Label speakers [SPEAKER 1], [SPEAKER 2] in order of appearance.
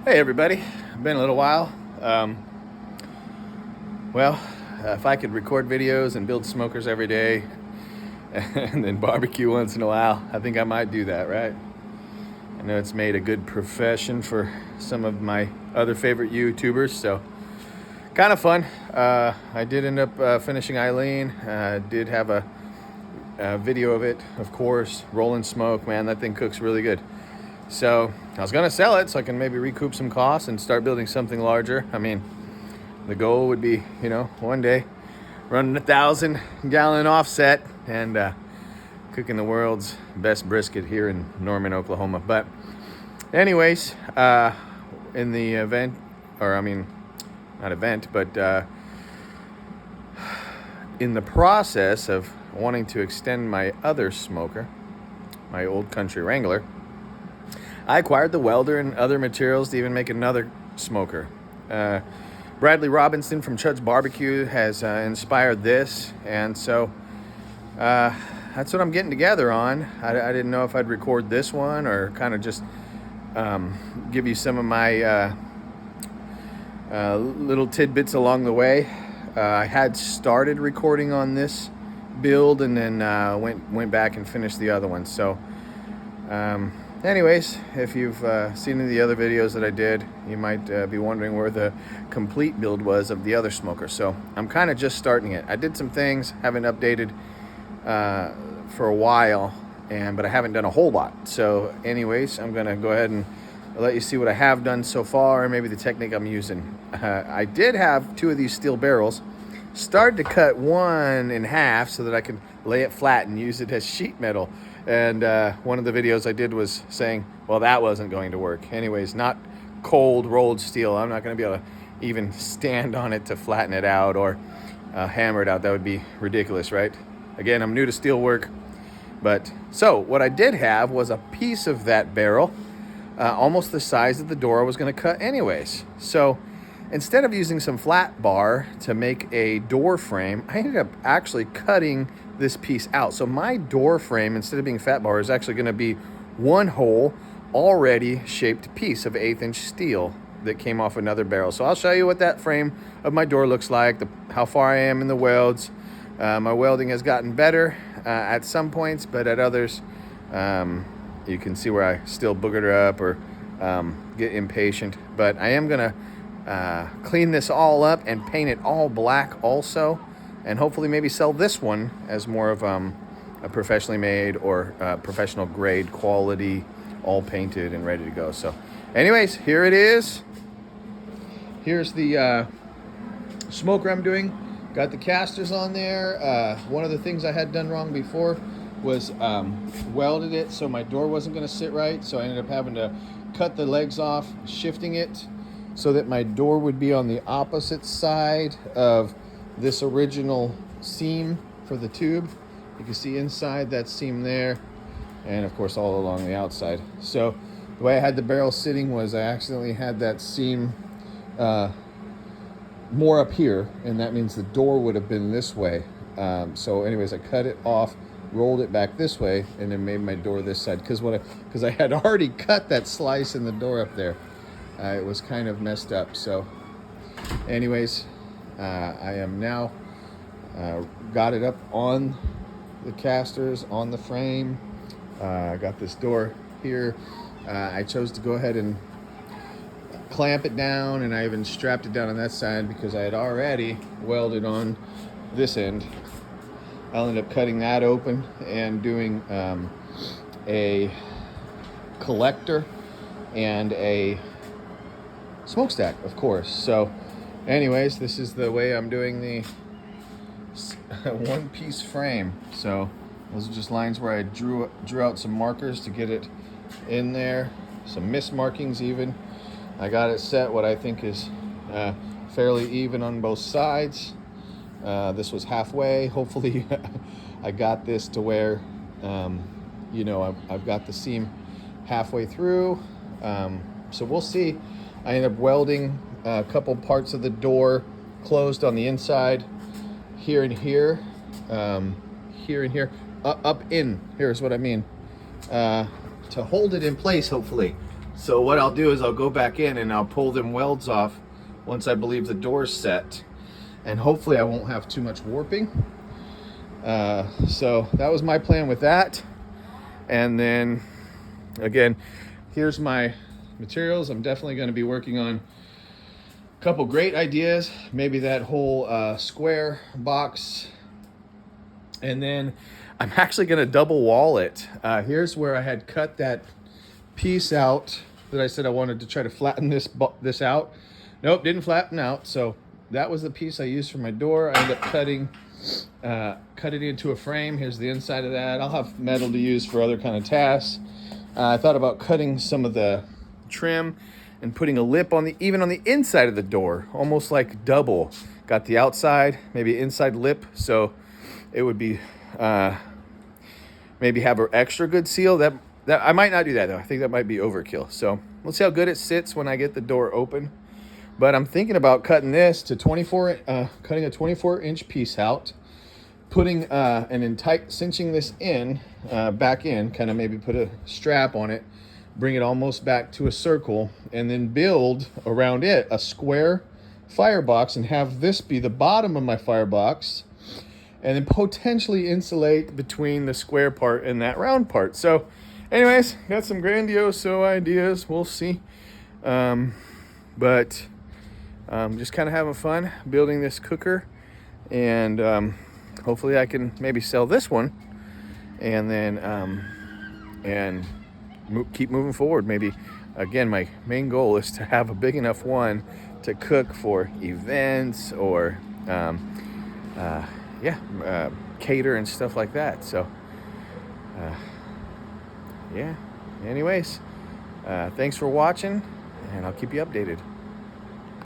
[SPEAKER 1] Hey everybody, been a little while. Well, if I could record videos and build smokers every day and then barbecue once in a while, I think I might do that, right? I know it's made a good profession for some of my other favorite YouTubers, so kind of fun. I did end up finishing Eileen. Did have a video of it, of course. Rolling smoke, man, that thing cooks really good. So I was gonna sell it so I can maybe recoup some costs and start building something larger. I mean, the goal would be, one day running 1,000-gallon offset and cooking the world's best brisket here in Norman, Oklahoma. But anyways, in the event, or I mean, not event, but in the process of wanting to extend my other smoker, my old Country Wrangler, I acquired the welder and other materials to even make another smoker. Bradley Robinson from Chud's Barbecue has inspired this, and so that's what I'm getting together on. I didn't know if I'd record this one or kind of just give you some of my little tidbits along the way. I had started recording on this build and then went back and finished the other one. So anyways, if you've seen any of the other videos that I did, you might be wondering where the complete build was of the other smoker. So I'm kind of just starting it. I did some things, haven't updated for a while, but I haven't done a whole lot. So anyways, I'm gonna go ahead and let you see what I have done so far, and maybe the technique I'm using. I did have two of these steel barrels. Started to cut one in half so that I could lay it flat and use it as sheet metal. And one of the videos I did was saying, well, that wasn't going to work. Anyways, not cold rolled steel. I'm not going to be able to even stand on it to flatten it out or hammer it out. That would be ridiculous, right? Again, I'm new to steel work. But so what I did have was a piece of that barrel, almost the size of the door I was going to cut anyways. So instead of using some flat bar to make a door frame, I ended up actually cutting this piece out. So my door frame, instead of being fat bar, is actually going to be one whole, already shaped piece of 1/8-inch steel that came off another barrel. So I'll show you what that frame of my door looks like, how far I am in the welds. My welding has gotten better at some points, but at others, you can see where I still boogered her up or get impatient. But I am going to clean this all up and paint it all black also, and hopefully maybe sell this one as more of a professionally made or professional grade quality, all painted and ready to go. So anyways, here it is. Here's the smoker I'm doing. Got the casters on there. One of the things I had done wrong before was welded it so my door wasn't going to sit right, so I ended up having to cut the legs off, shifting it so that my door would be on the opposite side of this original seam for the tube. You can see inside that seam there, and of course all along the outside. So the way I had the barrel sitting was I accidentally had that seam more up here, and that means the door would have been this way. So anyways, I cut it off, rolled it back this way, and then made my door this side because I had already cut that slice in the door up there. It was kind of messed up. So anyways, I am now got it up on the casters, on the frame. I got this door here. I chose to go ahead and clamp it down, and I even strapped it down on that side because I had already welded on this end. I'll end up cutting that open and doing a collector and a smokestack, of course. So anyways, this is the way I'm doing the one-piece frame. So those are just lines where I drew out some markers to get it in there, some mismarkings even. I got it set what I think is fairly even on both sides. This was halfway. Hopefully I got this to where I've got the seam halfway through. So we'll see. I ended up welding a couple parts of the door closed on the inside, here and here, here and here, up in, here's what I mean, to hold it in place, hopefully. So what I'll do is I'll go back in and I'll pull them welds off once I believe the door's set, and hopefully I won't have too much warping. So that was my plan with that. And then again, here's my materials. I'm definitely going to be working on a couple great ideas, maybe that whole square box, and then I'm actually going to double wall it. Here's where I had cut that piece out that I said I wanted to try to flatten this out. Nope, didn't flatten out. So that was the piece I used for my door. I ended up cut it into a frame. Here's the inside of that. I'll have metal to use for other kind of tasks. I thought about cutting some of the trim and putting a lip on even on the inside of the door, almost like double. Got the outside, maybe inside lip, so it would be maybe have an extra good seal. That I might not do that though. I think that might be overkill. So we'll see how good it sits when I get the door open. But I'm thinking about cutting this to cutting a 24-inch piece out, putting cinching this in, back in, kind of maybe put a strap on it, bring it almost back to a circle, and then build around it a square firebox and have this be the bottom of my firebox, and then potentially insulate between the square part and that round part. So anyways, got some grandiose ideas. We'll see. But just kind of having fun building this cooker, and hopefully I can maybe sell this one, and then keep moving forward. Maybe again, my main goal is to have a big enough one to cook for events or cater and stuff like that. So yeah, anyways, thanks for watching, and I'll keep you updated.